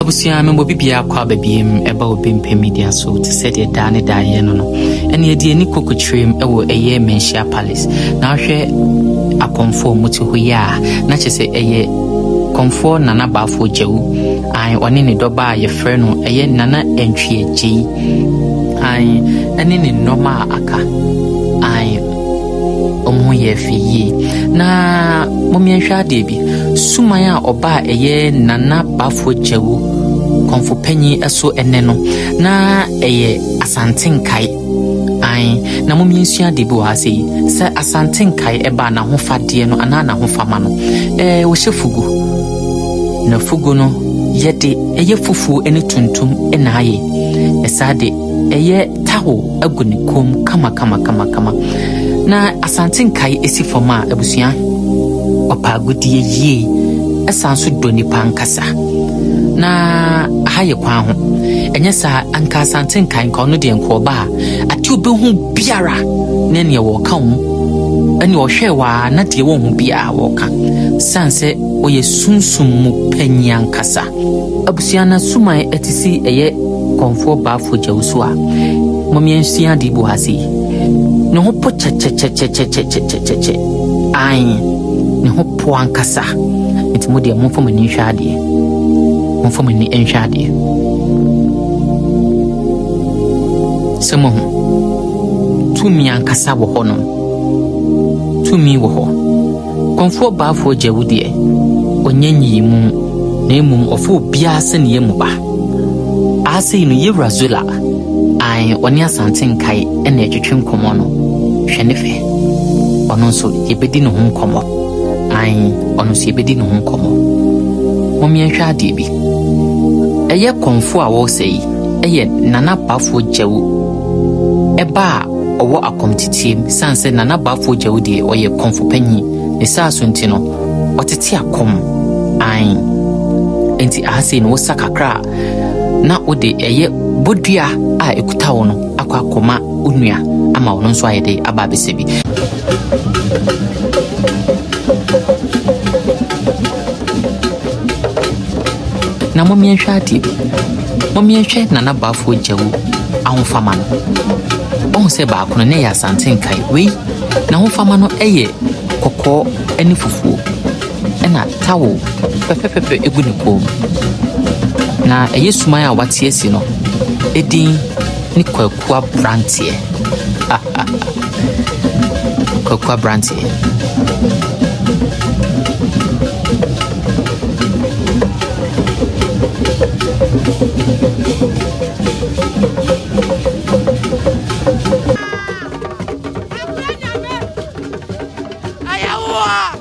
abusia me bibia kwa babiem eba obimpe media so to say the dane da ye no ene de ani kokotrem ewo eye Manhyia Palace na hwe akomfo muti hoya na chese eye komfo nana bafo jewu ai one ne doba ye frɛ no eye nana entwie gyi ai ene ne noma aka ai omo ye fiyi na momienhwa de bi sumaya oba eye nana bafo jewu konfo panyi eso ene no na eye Asante Nkae ai na momiensua de bi wa sei se Asante Nkae eba na hofade no ana na hofama no wo hyefugu na fugu no yede eye fufu ene tuntum ena aye esade eye taho aguni kom kama na Asante Nkae esi foma abusua opa godie yie esanso doni pankasa na ahaye kwa ho enye sa anka Asante Nkae nka no de nko ba ati obehu biara na ne wo ka ho ani ohwe wa na de wo hu bia wo ka sanse oye sunsum mu panyan kasa abusua na sumai etisi eye konfo bafo jawso a momiensia di bo hasi no ho po che ai ne ho po ankasa ntimo de mo fo mani hwa de mo fo mani enhwa de semo tumi ankasa wo ho no tumi wo ho konfo bafo jawu de onyanyi mu na emum ofo bia se ne yemu ba ase no yewrazula ai oni Asante Nkae ene etwetwe nkomo no hwe ne fe ono so yebedi no ho nkomo ai ono so yebedi no ho nkomo momienhwa ade bi eye konfo a wo sei eye nana bafo jawu eba owo akomtitiem sanse nana bafo jawu de oye konfo panyi ne sa so ntino otete akom ai enti ase no sakakra na ode eye bodua a ekuta wo no akwa akoma onua ama wo nso ayede aba besebi na momienhwa ade momienhwe nana bafo jawu ahofama no on se ba kono ne ya Asante Nkae we na ahofama no eye kokko eni fufuo ena tawo pepepepe eguni ko na eye sumaya watie si no edin ni kwakua brantie kwakua brantie ayawa